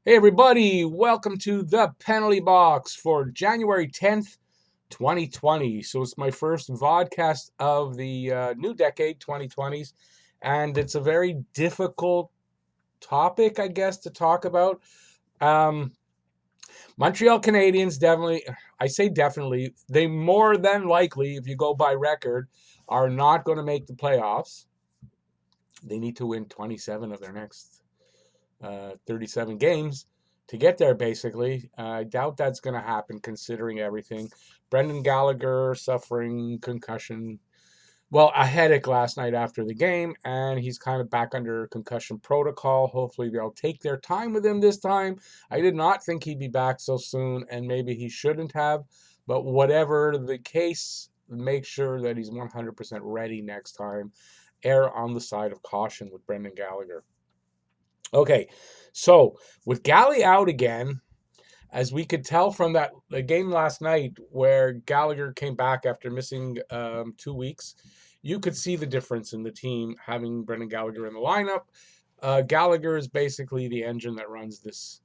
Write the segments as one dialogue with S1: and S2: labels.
S1: Hey everybody, welcome to the Penalty Box for January 10th, 2020. So it's my first vodcast of the new decade, 2020s, and it's a very difficult topic, I guess, to talk about. Um, Montreal Canadiens definitely, I say definitely, they more than likely, if you go by record, are not going to make the playoffs. They need to win 27 of their next 37 games to get there, basically. I doubt that's going to happen considering everything. Brendan Gallagher suffering concussion, well, a headache last night after the game, and he's kind of back under concussion protocol. Hopefully they'll take their time with him this time. I did not think he'd be back so soon, and maybe he shouldn't have. But whatever the case, make sure that he's 100% ready next time. Err on the side of caution with Brendan Gallagher. Okay, so with Galley out again, as we could tell from the game last night where Gallagher came back after missing 2 weeks, you could see the difference in the team having Brendan Gallagher in the lineup. Gallagher is basically the engine that runs this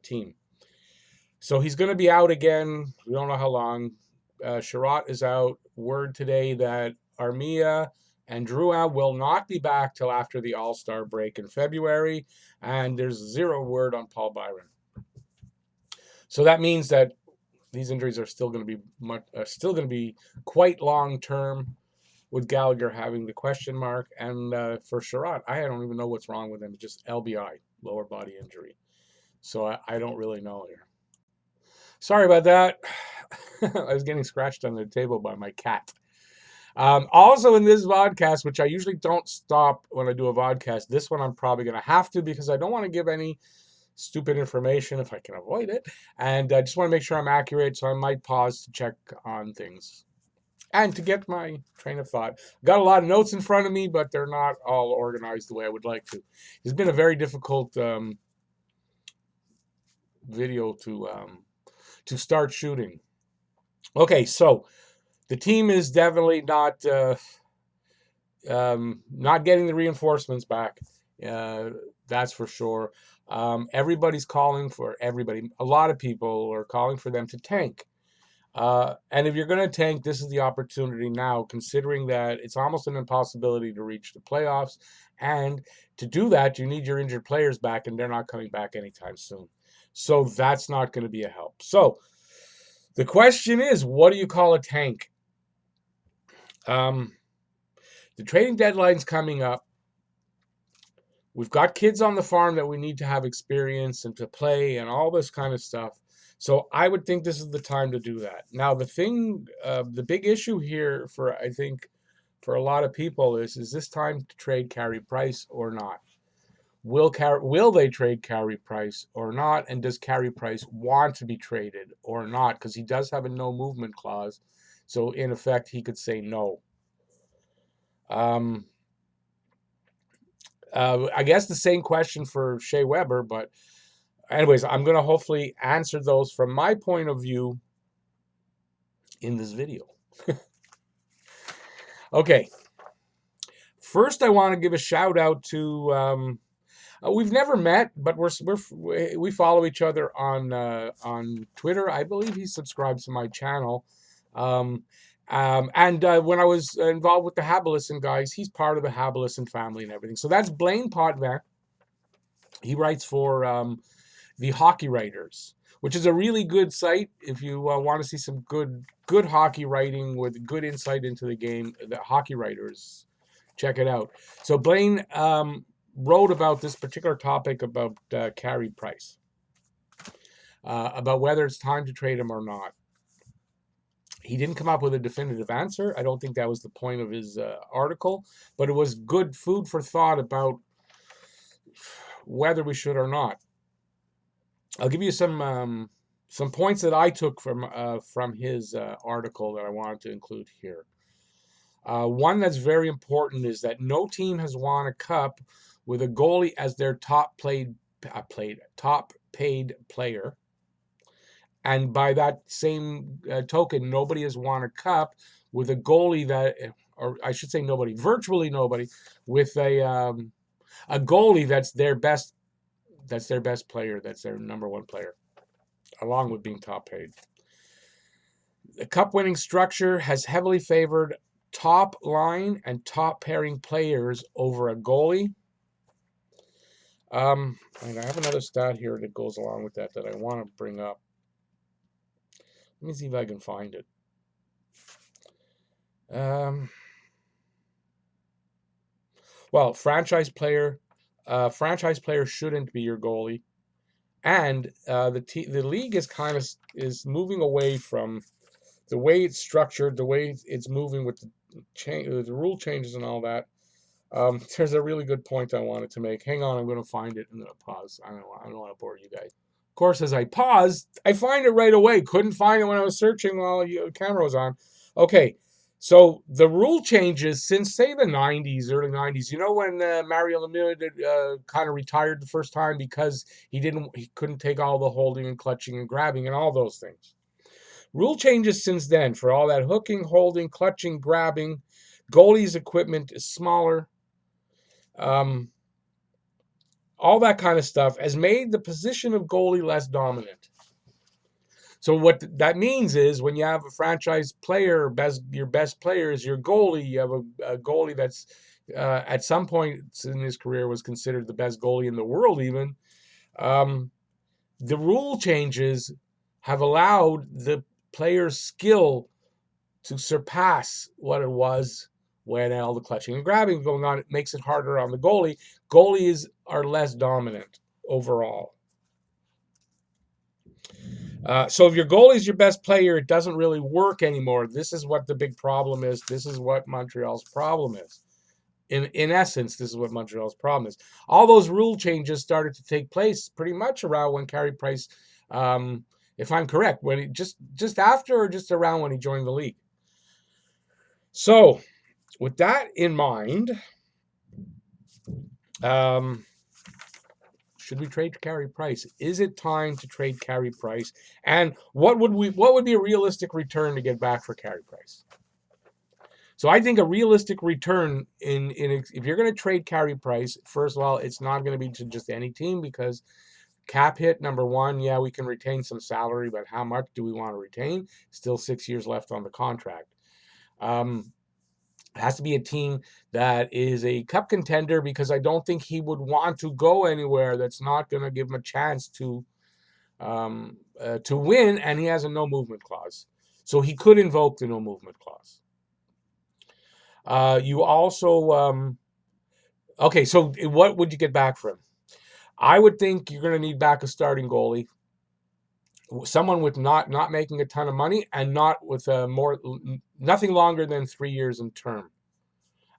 S1: team. So he's going to be out again. We don't know how long. Sherratt is out. Word today that Armia and Drouin will not be back till after the All-Star break in February, and there's zero word on Paul Byron. So that means that these injuries are still going to be quite long term, with Gallagher having the question mark, and for Sherratt, I don't even know what's wrong with him. It's just LBI, lower body injury. So I don't really know here. Sorry about that. I was getting scratched on the table by my cat. Also in this vodcast, which I usually don't stop when I do a vodcast, this one I'm probably going to have to because I don't want to give any stupid information if I can avoid it. And I just want to make sure I'm accurate, so I might pause to check on things and to get my train of thought. Got a lot of notes in front of me, but they're not all organized the way I would like to. It's been a very difficult video to start shooting. Okay, so the team is definitely not getting the reinforcements back. That's for sure. Everybody's calling for everybody. A lot of people are calling for them to tank. And if you're going to tank, this is the opportunity now, considering that it's almost an impossibility to reach the playoffs. And to do that, you need your injured players back, and they're not coming back anytime soon. So that's not going to be a help. So the question is, what do you call a tank? The trading deadline's coming up. We've got kids on the farm that we need to have experience and to play and all this kind of stuff. So I would think this is the time to do that. Now, the big issue here I think for a lot of people is this time to trade Carey Price or not? Will they trade Carey Price or not? And does Carey Price want to be traded or not? Because he does have a no movement clause. So in effect, he could say no. I guess the same question for Shay Webber, but anyways, I'm going to hopefully answer those from my point of view in this video. Okay. First, I want to give a shout out to we've never met, but we follow each other on Twitter. I believe he subscribes to my channel. And when I was involved with the Habs guys, he's part of the Habs family and everything. So that's Blaine Potvin. He writes for the Hockey Writers, which is a really good site if you want to see some good hockey writing with good insight into the game. The Hockey Writers, check it out. So Blaine wrote about this particular topic about Carey Price, about whether it's time to trade him or not. He didn't come up with a definitive answer. I don't think that was the point of his article, but it was good food for thought about whether we should or not. I'll give you some points that I took from his article that I wanted to include here. One that's very important is that no team has won a cup with a goalie as their top paid player. And by that same token, nobody has won a cup with a goalie or I should say virtually nobody, with a goalie that's their best That's their best player. That's their number one player, along with being top paid. The cup winning structure has heavily favored top line and top pairing players over a goalie. And I have another stat here that goes along with that I want to bring up. Let me see if I can find it. Well, franchise player shouldn't be your goalie, and the league is moving away from the way it's structured, the way it's moving with the rule changes and all that. There's a really good point I wanted to make. Hang on, I'm going to find it and then I'll pause. I don't want to bore you guys. Of course, as I paused, I find it right away. Couldn't find it when I was searching while the camera was on. Okay, so the rule changes since, say, the 90s, early 90s. You know when Mario Lemieux kind of retired the first time because he couldn't take all the holding and clutching and grabbing and all those things. Rule changes since then for all that hooking, holding, clutching, grabbing. Goalie's equipment is smaller. All that kind of stuff has made the position of goalie less dominant. So what that means is when you have a franchise player, your best player is your goalie. You have a goalie that's at some point in his career was considered the best goalie in the world even. The rule changes have allowed the player's skill to surpass what it was when all the clutching and grabbing going on. It makes it harder on the goalie. Goalies are less dominant overall. So if your goalie is your best player, it doesn't really work anymore. This is what the big problem is. This is what Montreal's problem is. In essence, this is what Montreal's problem is. All those rule changes started to take place pretty much around when Carey Price, if I'm correct, when he just after or just around when he joined the league. So, with that in mind, should we trade Carey Price? Is it time to trade Carey Price? And what would be a realistic return to get back for Carey Price? So I think a realistic return if you're going to trade Carey Price, first of all, it's not going to be to just any team because cap hit, number one, yeah, we can retain some salary, but how much do we want to retain? Still 6 years left on the contract. It has to be a team that is a cup contender because I don't think he would want to go anywhere that's not going to give him a chance to win, and he has a no movement clause. So he could invoke the no movement clause. You also, okay, so what would you get back for him? I would think you're going to need back a starting goalie, someone with not making a ton of money and not with nothing longer than 3 years in term.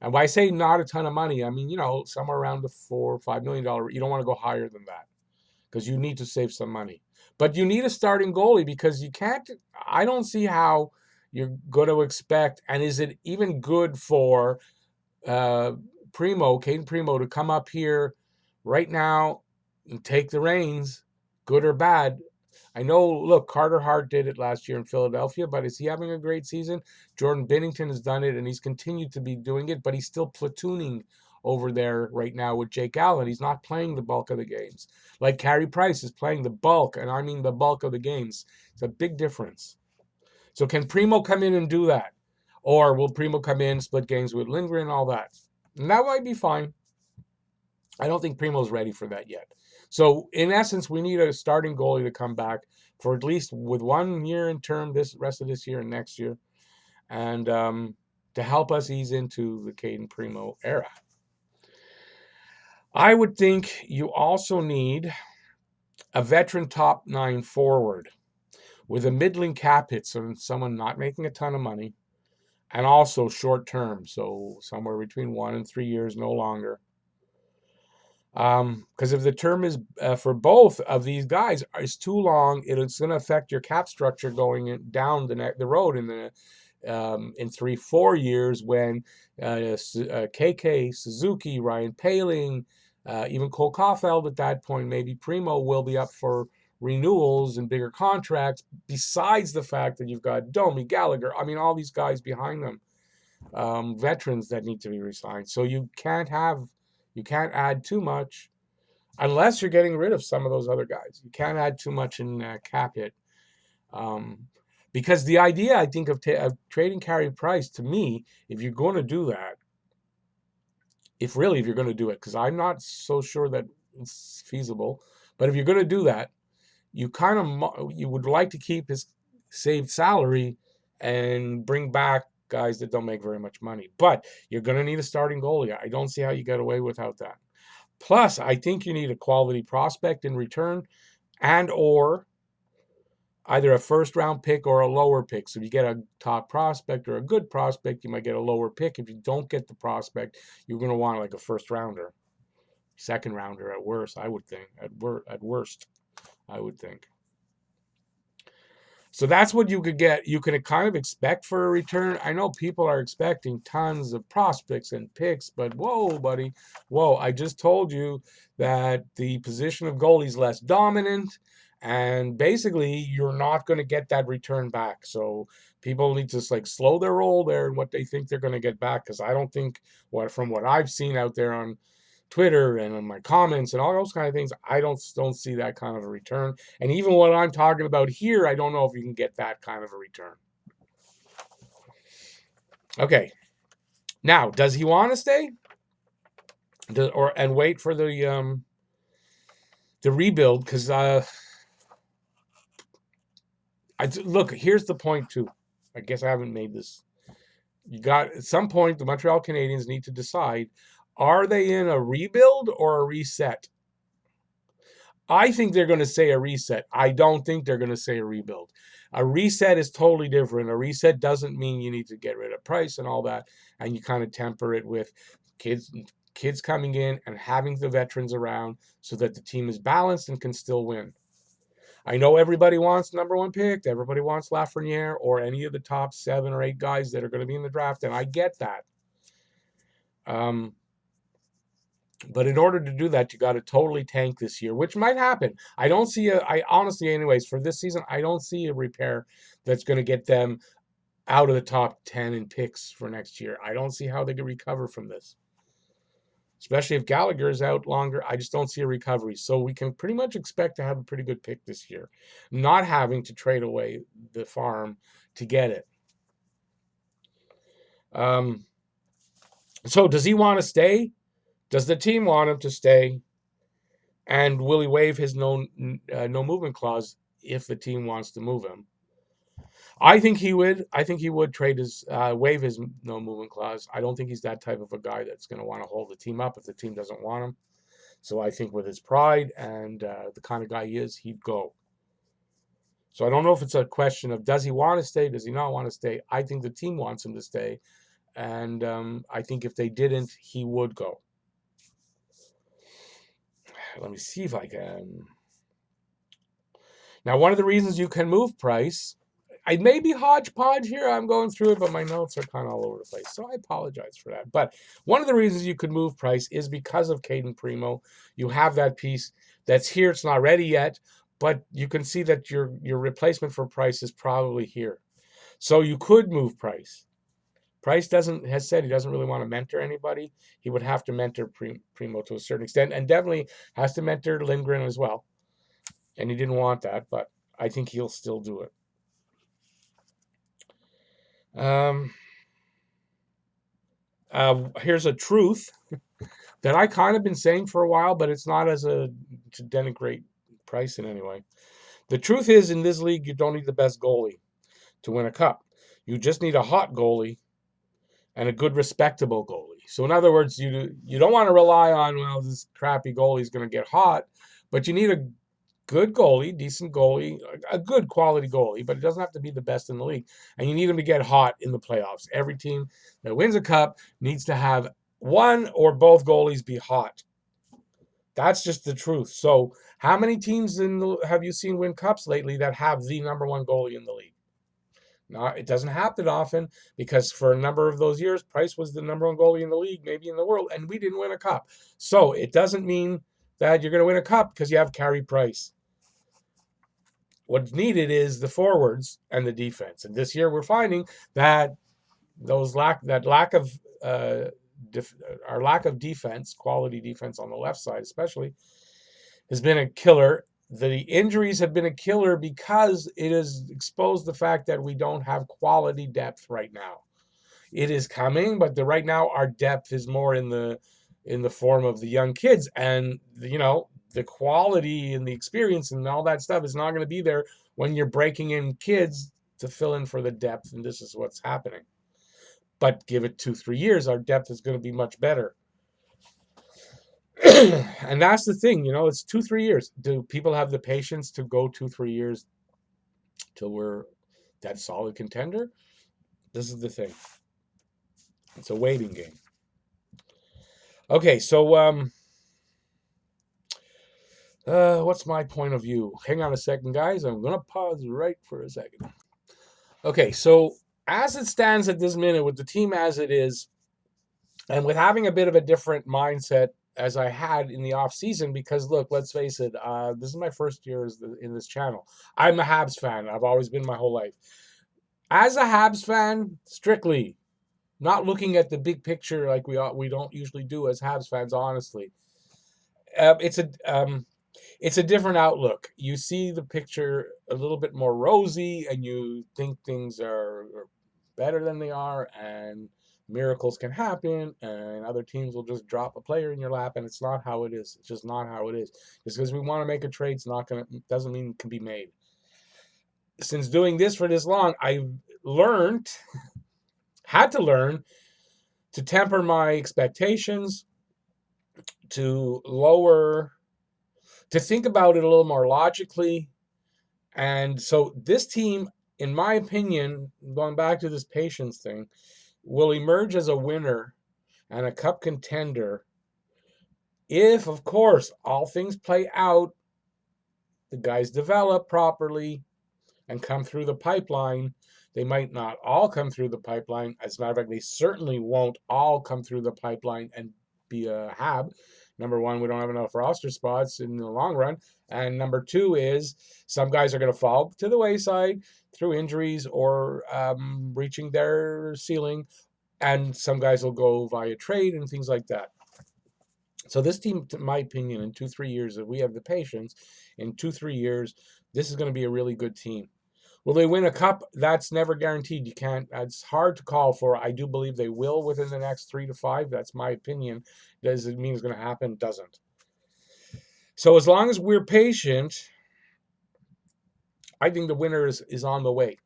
S1: And when I say not a ton of money, I mean, somewhere around the $4 or $5 million. You don't want to go higher than that because you need to save some money. But you need a starting goalie because I don't see how you're going to expect, and is it even good for Caden Primo to come up here right now and take the reins, good or bad? I know, look, Carter Hart did it last year in Philadelphia, but is he having a great season? Jordan Binnington has done it, and he's continued to be doing it, but he's still platooning over there right now with Jake Allen. He's not playing the bulk of the games. Like Carey Price is playing the bulk, and I mean the bulk of the games. It's a big difference. So can Primo come in and do that? Or will Primo come in, split games with Lindgren, all that? And that might be fine. I don't think Primo's ready for that yet. So, in essence, we need a starting goalie to come back for at least with 1 year in term this rest of this year and next year, and to help us ease into the Caden Primo era. I would think you also need a veteran top 9 forward with a middling cap hit, so someone not making a ton of money, and also short term, so somewhere between 1 and 3 years, no longer. Because if the term is for both of these guys is too long, it's going to affect your cap structure going down the road in 3-4 years when KK, Suzuki, Ryan Poehling, even Cole Caulfield at that point, maybe Primo will be up for renewals and bigger contracts. Besides the fact that you've got Domi, Gallagher, I mean all these guys behind them, veterans that need to be re-signed. So you can't add too much. unless you're getting rid of some of those other guys. You can't add too much in cap hit. Because the idea, I think, of trading Carey Price, to me, if you're going to do that, if you're going to do it, because I'm not so sure that it's feasible, but if you're going to do that, you would like to keep his saved salary and bring back guys that don't make very much money. But you're going to need a starting goalie. I don't see how you get away without that. Plus, I think you need a quality prospect in return, and or either a first round pick or a lower pick. So if you get a top prospect or a good prospect, you might get a lower pick. If you don't get the prospect, you're going to want like a first rounder, second rounder at worst, I would think. At worst, I would think. So that's what you could get. You can kind of expect for a return. I know people are expecting tons of prospects and picks, but whoa, buddy. Whoa, I just told you that the position of goalie is less dominant, and basically you're not going to get that return back. So people need to like slow their roll there and what they think they're going to get back, because I don't think from what I've seen out there on Twitter and on my comments and all those kind of things, I don't see that kind of a return. And even what I'm talking about here, I don't know if you can get that kind of a return. Okay. Now, does he want to stay? And wait for the rebuild? Because look, here's the point too. I guess I haven't made this. You got at some point the Montreal Canadiens need to decide: are they in a rebuild or a reset? I think they're going to say a reset. I don't think they're going to say a rebuild. A reset is totally different. A reset doesn't mean you need to get rid of Price and all that, and you kind of temper it with kids coming in and having the veterans around so that the team is balanced and can still win. I know everybody wants number one pick. Everybody wants Lafreniere or any of the top 7 or 8 guys that are going to be in the draft, and I get that. But in order to do that, you got to totally tank this year, which might happen. I honestly, anyways, for this season, I don't see a repair that's going to get them out of the top 10 in picks for next year. I don't see how they can recover from this. Especially if Gallagher is out longer, I just don't see a recovery. So we can pretty much expect to have a pretty good pick this year, not having to trade away the farm to get it. So does he want to stay? Does the team want him to stay? And will he waive his no movement clause if the team wants to move him? I think he would. I think he would waive his no movement clause. I don't think he's that type of a guy that's going to want to hold the team up if the team doesn't want him. So I think with his pride and the kind of guy he is, he'd go. So I don't know if it's a question of does he want to stay, does he not want to stay. I think the team wants him to stay. And I think if they didn't, he would go. Let me see if I can. Now, one of the reasons you can move Price, I may be hodgepodge here. I'm going through it, but my notes are kind of all over the place. So I apologize for that. But one of the reasons you could move Price is because of Caden Primo. You have that piece that's here. It's not ready yet, but you can see that your replacement for Price is probably here. So you could move Price. Price has said he doesn't really want to mentor anybody. He would have to mentor Primo to a certain extent, and definitely has to mentor Lindgren as well. And he didn't want that, but I think he'll still do it. Here's a truth that I kind of been saying for a while, but it's not to denigrate Price in any way. The truth is, in this league, you don't need the best goalie to win a cup. You just need a hot goalie and a good, respectable goalie. So in other words, you don't want to rely on, well, this crappy goalie is going to get hot, but you need a good goalie, decent goalie, a good quality goalie, but it doesn't have to be the best in the league. And you need him to get hot in the playoffs. Every team that wins a cup needs to have one or both goalies be hot. That's just the truth. So how many teams have you seen win cups lately that have the number one goalie in the league? No, it doesn't happen often because for a number of those years, Price was the number one goalie in the league, maybe in the world, and we didn't win a cup. So it doesn't mean that you're going to win a cup because you have Carey Price. What's needed is the forwards and the defense. And this year we're finding that our lack of defense, quality defense on the left side especially, has been a killer. The injuries have been a killer because it has exposed the fact that we don't have quality depth right now. It is coming, but right now our depth is more in the form of the young kids, and the quality and the experience and all that stuff is not going to be there when you're breaking in kids to fill in for the depth, and this is what's happening. But give it 2-3 years, our depth is going to be much better. And that's the thing, it's 2-3 years. Do people have the patience to go 2-3 years till we're that solid contender? This is the thing. It's a waiting game. Okay, so what's my point of view? Hang on a second, guys. I'm gonna pause right for a second. Okay, so as it stands at this minute, with the team as it is, and with having a bit of a different mindset as I had in the off season, because look, let's face it, this is my first year in this channel. I'm a Habs fan. I've always been my whole life. As a Habs fan, strictly, not looking at the big picture like we don't usually do as Habs fans, honestly. It's a different outlook. You see the picture a little bit more rosy, and you think things are better than they are, and miracles can happen, and other teams will just drop a player in your lap, and it's not how it is. It's just not how it is. Just because we want to make a trade, doesn't mean it can be made. Since doing this for this long, I've had to learn to temper my expectations, to think about it a little more logically. And so this team, in my opinion, going back to this patience thing, will emerge as a winner and a cup contender if, of course, all things play out, the guys develop properly and come through the pipeline. They might not all come through the pipeline. As a matter of fact, they certainly won't all come through the pipeline and be a Hab. Number one, we don't have enough roster spots in the long run. And number two is some guys are going to fall to the wayside through injuries or reaching their ceiling. And some guys will go via trade and things like that. So this team, in my opinion, in 2-3 years, if we have the patience, in 2-3 years, this is going to be a really good team. Will they win a cup? That's never guaranteed. It's hard to call for. I do believe they will within the next 3 to 5. That's my opinion. Does it mean it's going to happen? Doesn't. So as long as we're patient, I think the winner is on the way.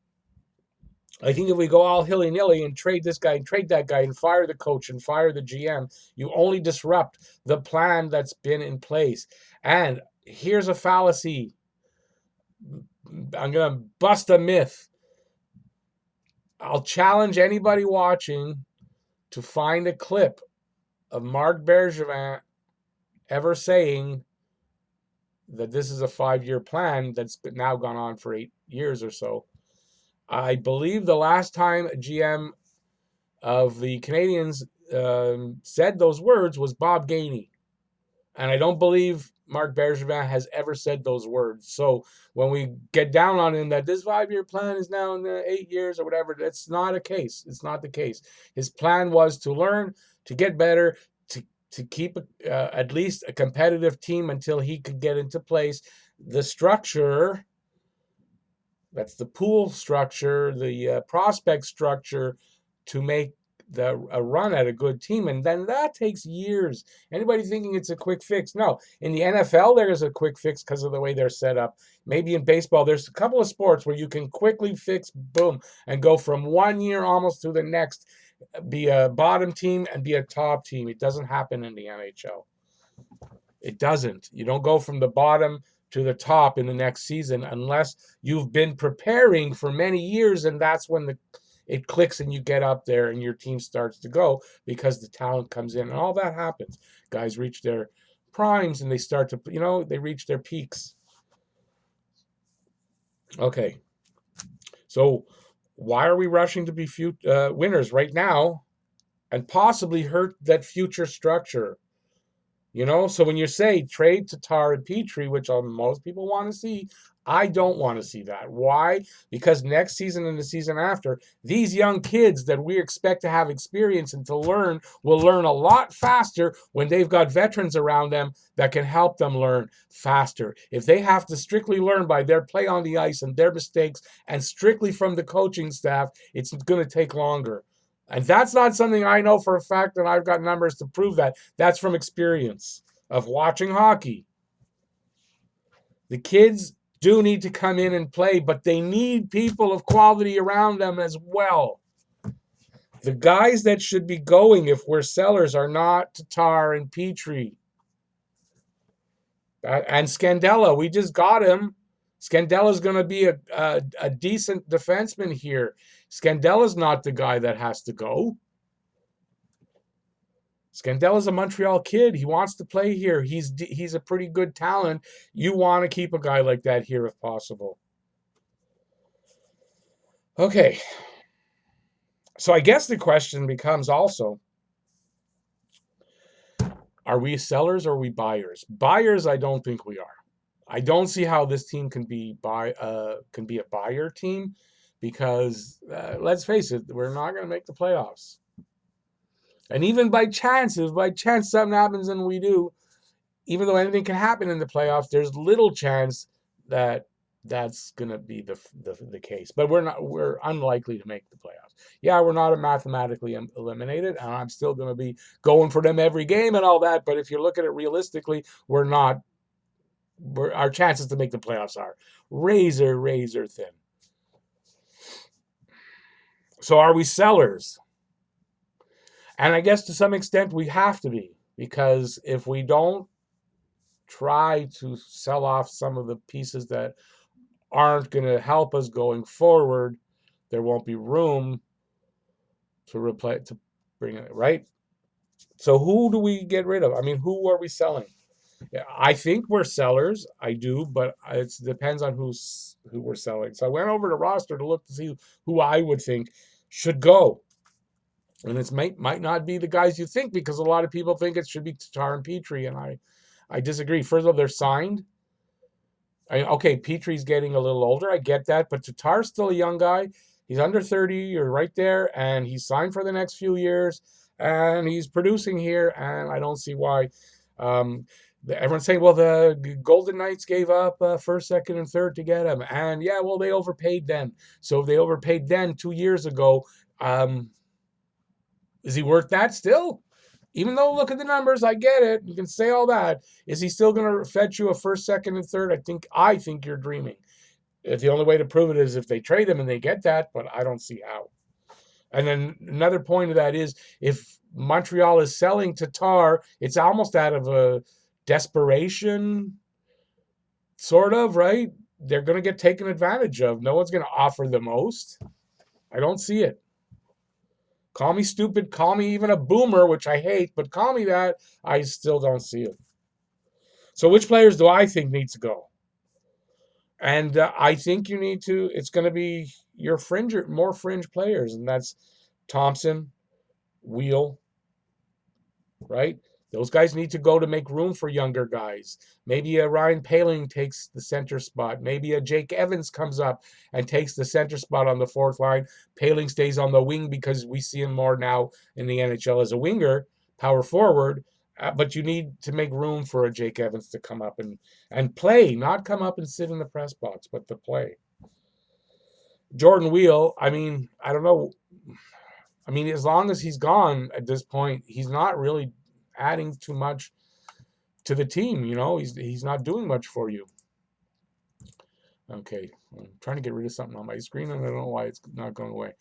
S1: I think if we go all hilly-nilly and trade this guy and trade that guy and fire the coach and fire the GM, you only disrupt the plan that's been in place. And here's a fallacy. I'm going to bust a myth. I'll challenge anybody watching to find a clip of Marc Bergevin ever saying that this is a 5-year plan that's now gone on for 8 years or so. I believe the last time a GM of the Canadiens said those words was Bob Gainey. And I don't believe Marc Bergevin has ever said those words. So when we get down on him that this 5-year plan is now in the 8 years or whatever, that's not a case. It's not the case. His plan was to learn, to get better, to keep at least a competitive team until he could get into place. The structure, that's the pool structure, the prospect structure, to make a run at a good team, and then that takes years. Anybody thinking it's a quick fix? No. In the NFL, there is a quick fix because of the way they're set up. Maybe in baseball, there's a couple of sports where you can quickly fix, boom, and go from 1 year almost to the next, be a bottom team and be a top team. It doesn't happen in the NHL. It doesn't. You don't go from the bottom to the top in the next season unless you've been preparing for many years, and that's when it clicks and you get up there and your team starts to go because the talent comes in and all that happens. Guys reach their primes and they start to, they reach their peaks. Okay. So why are we rushing to be winners right now and possibly hurt that future structure? You know, so when you say trade Tatar and Petrie, which most people want to see, I don't want to see that. Why? Because next season and the season after, these young kids that we expect to have experience and to learn will learn a lot faster when they've got veterans around them that can help them learn faster. If they have to strictly learn by their play on the ice and their mistakes and strictly from the coaching staff, it's going to take longer. And that's not something I know for a fact, and I've got numbers to prove that. That's from experience of watching hockey. The kids do need to come in and play, but they need people of quality around them as well. The guys that should be going if we're sellers are not Tatar and Petrie. And Scandella, we just got him. Scandella's going to be a decent defenseman here. Scandella's not the guy that has to go. Scandella's a Montreal kid. He wants to play here. He's a pretty good talent. You want to keep a guy like that here if possible. Okay. So I guess the question becomes also, are we sellers or are we buyers? Buyers, I don't think we are. I don't see how this team can be a buyer team because let's face it, we're not going to make the playoffs. And even by chance, if by chance something happens and we do, even though anything can happen in the playoffs, there's little chance that that's going to be the case. But we're unlikely to make the playoffs. Yeah, we're not mathematically eliminated, and I'm still going to be going for them every game and all that. But if you look at it realistically, our chances to make the playoffs are razor thin. So are we sellers? And I guess to some extent we have to be, because if we don't try to sell off some of the pieces that aren't going to help us going forward, there won't be room to bring it, right? So who do we get rid of? I mean, who are we selling? I think we're sellers. I do, but it depends on who we're selling. So I went over the roster to look to see who I would think should go. And it might not be the guys you think, because a lot of people think it should be Tatar and Petrie, and I disagree. First of all, they're signed. Okay, Petrie's getting a little older. I get that, but Tatar's still a young guy. He's under 30 or right there, and he's signed for the next few years, and he's producing here, and I don't see why. Everyone's saying, well, the Golden Knights gave up first, second, and third to get him. And yeah, well, they overpaid then. So if they overpaid then 2 years ago, is he worth that still? Even though, look at the numbers, I get it. You can say all that. Is he still going to fetch you a first, second, and third? I think you're dreaming. The only way to prove it is if they trade him and they get that, but I don't see how. And then another point of that is, if Montreal is selling Tatar, it's almost out of a desperation, sort of, right? They're going to get taken advantage of. No one's going to offer the most. I don't see it. Call me stupid, call me even a boomer, which I hate, but call me that. I still don't see it. So which players do I think needs to go? And I think it's going to be your more fringe players, and that's Thompson, Wheel, right? Those guys need to go to make room for younger guys. Maybe a Ryan Poehling takes the center spot. Maybe a Jake Evans comes up and takes the center spot on the fourth line. Poehling stays on the wing because we see him more now in the NHL as a winger, power forward. But you need to make room for a Jake Evans to come up and play, not come up and sit in the press box, but to play. Jordan Wheel, I mean, I don't know. I mean, as long as he's gone at this point, he's not really adding too much to the team. You know, he's not doing much for you. Okay, I'm trying to get rid of something on my screen, and I don't know why it's not going away.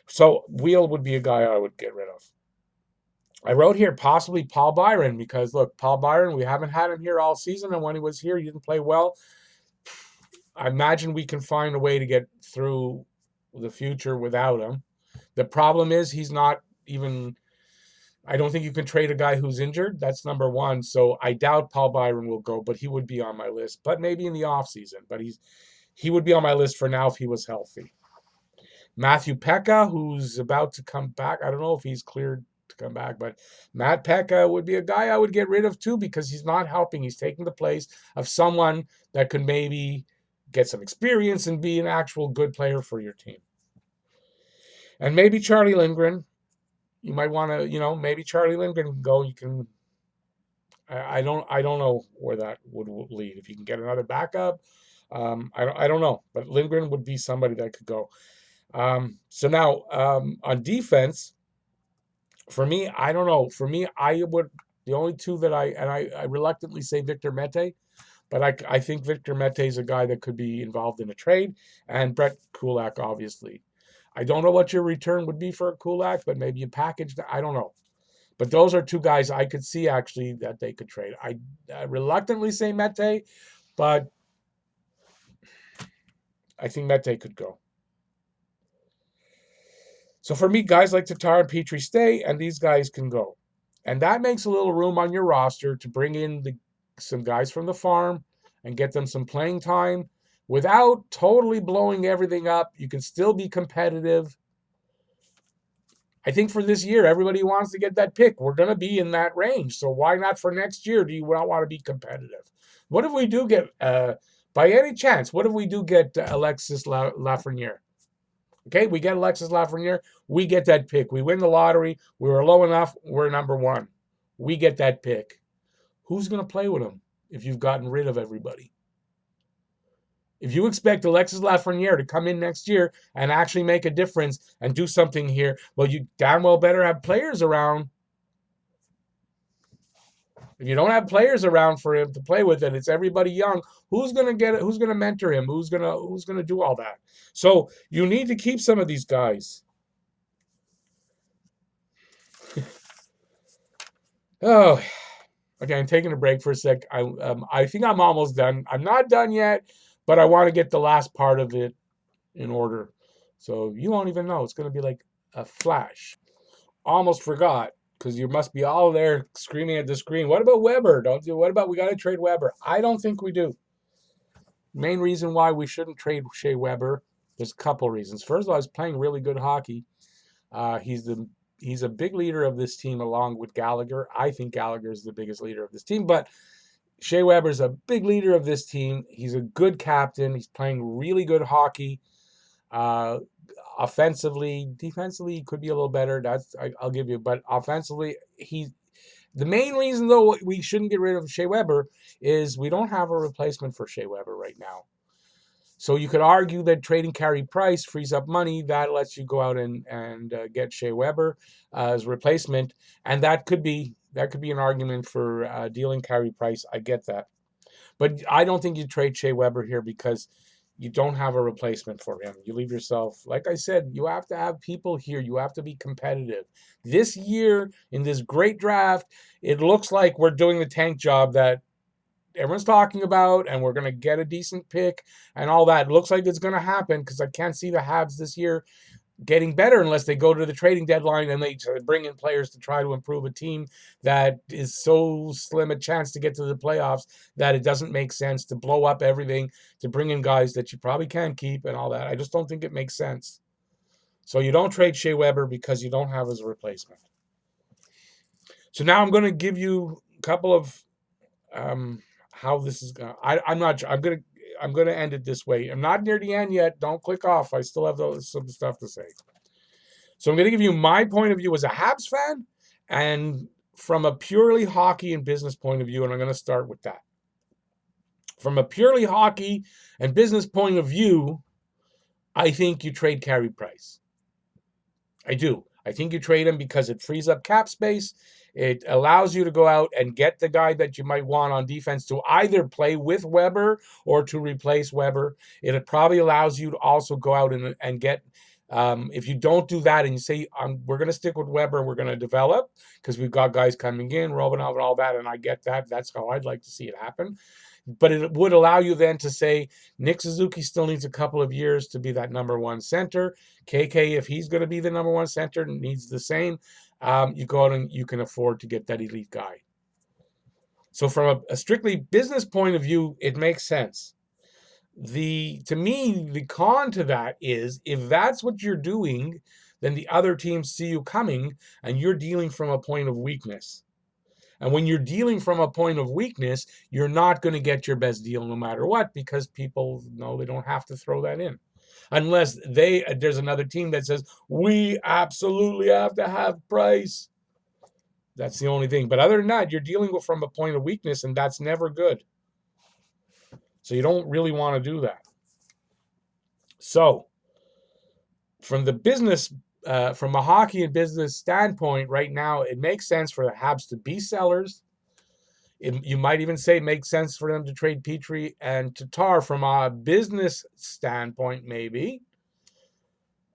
S1: So Wheel would be a guy I would get rid of. I wrote here possibly Paul Byron, because look, Paul Byron, we haven't had him here all season, and when he was here, he didn't play well. I imagine we can find a way to get through the future without him. The problem is he's not even. I don't think you can trade a guy who's injured. That's number one. So I doubt Paul Byron will go, but he would be on my list. But maybe in the offseason. But he would be on my list for now if he was healthy. Matthew Pekka, who's about to come back. I don't know if he's cleared to come back. But Matt Pekka would be a guy I would get rid of too, because he's not helping. He's taking the place of someone that could maybe get some experience and be an actual good player for your team. And maybe Charlie Lindgren. You might want to, maybe Charlie Lindgren can go. You can. I don't know where that would lead. If you can get another backup, I don't know. But Lindgren would be somebody that could go. So now on defense, for me, I don't know. For me, I would, the only two that I reluctantly say Victor Mete, but I think Victor Mete is a guy that could be involved in a trade, and Brett Kulak, obviously. I don't know what your return would be for Kulak, but maybe you package that. I don't know. But those are two guys I could see actually that they could trade. I reluctantly say Mete, but I think Mete could go. So for me, guys like Tatar and Petrie stay, and these guys can go. And that makes a little room on your roster to bring in some guys from the farm and get them some playing time without totally blowing everything up. You can still be competitive. I think for this year, everybody wants to get that pick. We're going to be in that range. So why not for next year? Do you not want to be competitive? What if we do get, by any chance, what if we do get Alexis Lafreniere? Okay, we get Alexis Lafreniere. We get that pick. We win the lottery. We were low enough. We're number one. We get that pick. Who's going to play with him if you've gotten rid of everybody? If you expect Alexis Lafreniere to come in next year and actually make a difference and do something here, well, you damn well better have players around. If you don't have players around for him to play with, and it's everybody young, who's going to get it? Who's going to mentor him? Who's going to do all that? So you need to keep some of these guys. Oh, okay. I'm taking a break for a sec. I think I'm almost done. I'm not done yet, but I want to get the last part of it in order. So you won't even know. It's going to be like a flash. Almost forgot, because you must be all there screaming at the screen. What about Webber? What about we got to trade Webber? I don't think we do. Main reason why we shouldn't trade Shay Webber, there's a couple reasons. First of all, he's playing really good hockey. He's a big leader of this team along with Gallagher. I think Gallagher is the biggest leader of this team, but Shay Webber is a big leader of this team. He's a good captain. He's playing really good hockey. Offensively, defensively, he could be a little better. I'll give you. But offensively, the main reason, though, we shouldn't get rid of Shay Webber is we don't have a replacement for Shay Webber right now. So you could argue that trading Carey Price frees up money. That lets you go out and get Shay Webber as replacement, and that could be an argument for dealing Carey Price. I get that, but I don't think you trade Shay Webber here because you don't have a replacement for him. You leave yourself, like I said, you have to have people here. You have to be competitive. This year, in this great draft, it looks like we're doing the tank job that everyone's talking about, and we're going to get a decent pick and all that. It looks like it's going to happen because I can't see the Habs this year getting better unless they go to the trading deadline and they bring in players to try to improve a team that is so slim a chance to get to the playoffs that it doesn't make sense to blow up everything, to bring in guys that you probably can't keep and all that. I just don't think it makes sense. So you don't trade Shay Webber because you don't have as a replacement. So now I'm going to give you a couple of how this is going. I'm not sure. I'm going to end it this way. I'm not near the end yet. Don't click off. I still have some stuff to say. So I'm going to give you my point of view as a Habs fan and from a purely hockey and business point of view, and I'm going to start with that. From a purely hockey and business point of view, I think you trade Carey Price. I do. I think you trade him because it frees up cap space. It allows you to go out and get the guy that you might want on defense to either play with Webber or to replace Webber. It probably allows you to also go out and get, if you don't do that and you say, we're going to stick with Webber, we're going to develop because we've got guys coming in, Romanov and all that, and I get that. That's how I'd like to see it happen. But it would allow you then to say Nick Suzuki still needs a couple of years to be that number one center. KK, if he's going to be the number one center, needs the same. You go out and you can afford to get that elite guy. So from a strictly business point of view, it makes sense. To me, the con to that is if that's what you're doing, then the other teams see you coming and you're dealing from a point of weakness. And when you're dealing from a point of weakness, you're not going to get your best deal no matter what, because people know they don't have to throw that in. Unless there's another team that says, we absolutely have to have Price. That's the only thing. But other than that, you're dealing with from a point of weakness, and that's never good. So you don't really want to do that. So from the business, from a hockey and business standpoint, right now, it makes sense for the Habs to be sellers. You might even say it makes sense for them to trade Petrie and Tatar from a business standpoint, maybe.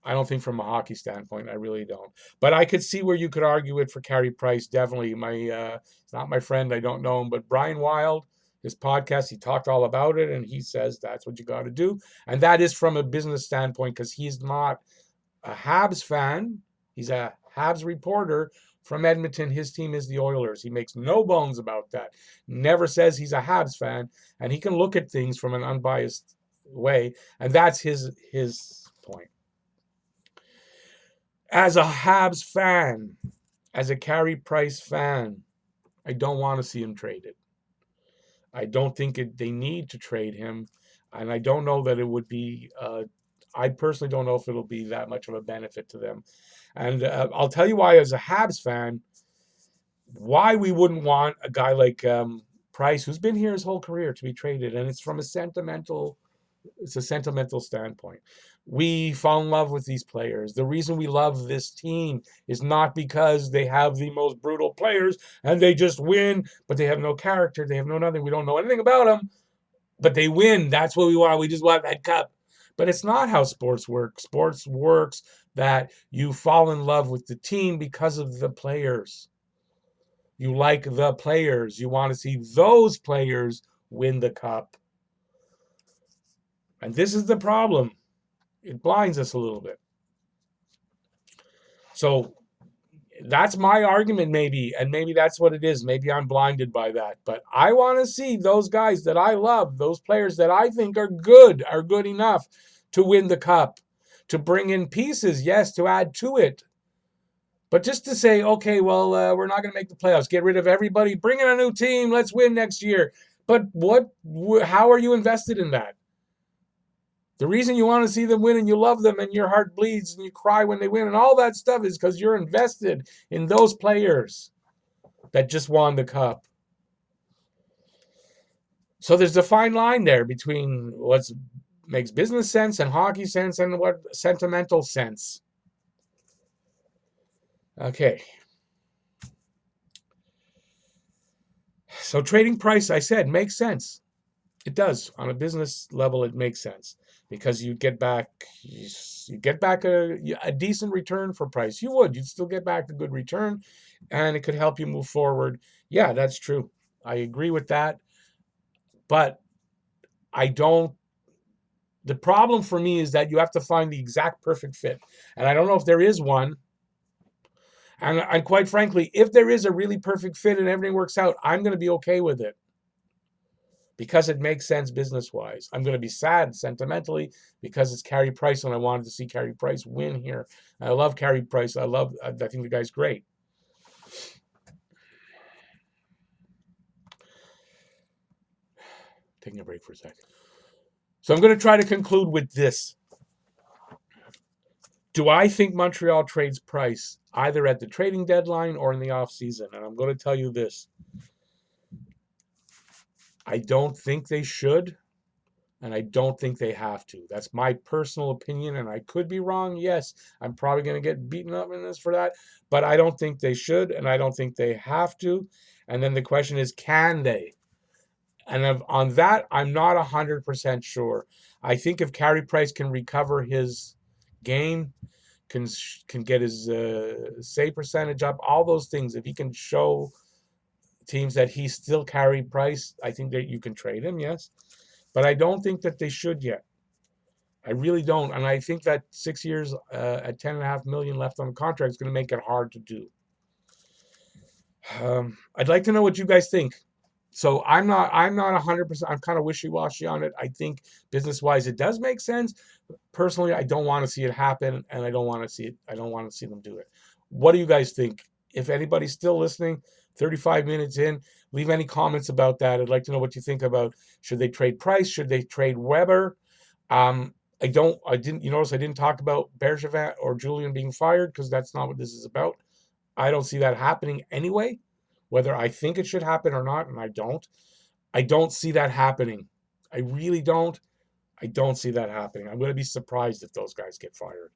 S1: I don't think from a hockey standpoint, I really don't. But I could see where you could argue it for Carey Price, definitely. It's not my friend, I don't know him, but Brian Wild, his podcast, he talked all about it, and he says that's what you got to do. And that is from a business standpoint, because he's not a Habs fan. He's a Habs reporter from Edmonton. His team is the Oilers. He makes no bones about that. Never says he's a Habs fan, and he can look at things from an unbiased way, and that's his point. As a Habs fan, as a Carey Price fan, I don't want to see him traded. I don't think they need to trade him, and I don't know that it would be. I personally don't know if it'll be that much of a benefit to them. And I'll tell you why, as a Habs fan, why we wouldn't want a guy like Price, who's been here his whole career, to be traded. And it's from a sentimental standpoint. We fall in love with these players. The reason we love this team is not because they have the most brutal players and they just win, but they have no character. They have no nothing. We don't know anything about them, but they win. That's what we want. We just want that cup. But it's not how sports works. Sports works that you fall in love with the team because of the players. You like the players. You want to see those players win the cup. And this is the problem. It blinds us a little bit. So that's my argument, maybe. And maybe that's what it is. Maybe I'm blinded by that. But I want to see those guys that I love, those players that I think are good enough to win the cup, to bring in pieces, yes, to add to it. But just to say, okay, well, we're not going to make the playoffs. Get rid of everybody. Bring in a new team. Let's win next year. But how are you invested in that? The reason you want to see them win and you love them and your heart bleeds and you cry when they win and all that stuff is because you're invested in those players that just won the cup. So there's a fine line there between what makes business sense and hockey sense and what sentimental sense. Okay. So trading Price, I said, makes sense. It does. On a business level, it makes sense because you get back a decent return for Price. You'd still get back a good return, and it could help you move forward. Yeah, that's true. I agree with that. But the problem for me is that you have to find the exact perfect fit. And I don't know if there is one. And quite frankly, if there is a really perfect fit and everything works out, I'm going to be okay with it because it makes sense business-wise. I'm going to be sad sentimentally because it's Carey Price and I wanted to see Carey Price win here. I love Carey Price. I think the guy's great. Taking a break for a second. So I'm going to try to conclude with this. Do I think Montreal trades Price either at the trading deadline or in the offseason? And I'm going to tell you this. I don't think they should, and I don't think they have to. That's my personal opinion, and I could be wrong. Yes, I'm probably going to get beaten up in this for that, but I don't think they should, and I don't think they have to. And then the question is, can they? And on that, I'm not 100% sure. I think if Carey Price can recover his game, can get his save percentage up, all those things, if he can show teams that he's still Carey Price, I think that you can trade him, yes. But I don't think that they should yet. I really don't. And I think that 6 years at $10.5 million left on the contract is going to make it hard to do. I'd like to know what you guys think. So I'm not 100%. I'm kind of wishy-washy on it. I think business-wise it does make sense. Personally, I don't want to see it happen, and I don't want to see it. I don't want to see them do it. What do you guys think? If anybody's still listening, 35 minutes in, leave any comments about that. I'd like to know what you think about, should they trade Price? Should they trade Webber? I didn't, you notice I didn't talk about Bergevin or Julian being fired because that's not what this is about. I don't see that happening anyway, whether I think it should happen or not, and I don't. I don't see that happening. I really don't. I don't see that happening. I'm going to be surprised if those guys get fired.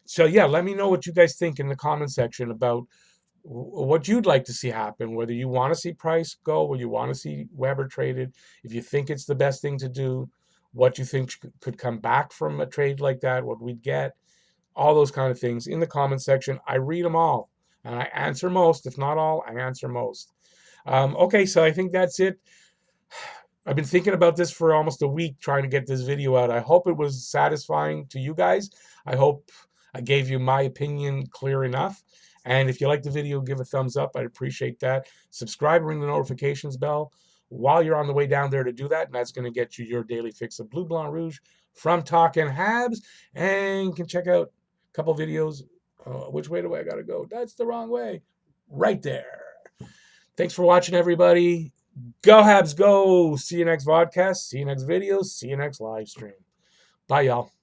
S1: So yeah, let me know what you guys think in the comment section about what you'd like to see happen, whether you want to see Price go or you want to see Webber traded, if you think it's the best thing to do, what you think could come back from a trade like that, what we'd get, all those kind of things in the comment section. I read them all and I answer most, if not all, I answer most. Okay, so I think that's it. I've been thinking about this for almost a week trying to get this video out. I hope it was satisfying to you guys. I hope I gave you my opinion clear enough. And if you like the video, give a thumbs up. I'd appreciate that. Subscribe, ring the notifications bell while you're on the way down there to do that. And that's going to get you your daily fix of Blue, Blanc, Rouge from Talking Habs. And you can check out a couple videos. Which way do I got to go? That's the wrong way. Right there. Thanks for watching, everybody. Go Habs, go. See you next vodcast. See you next video. See you next live stream. Bye, y'all.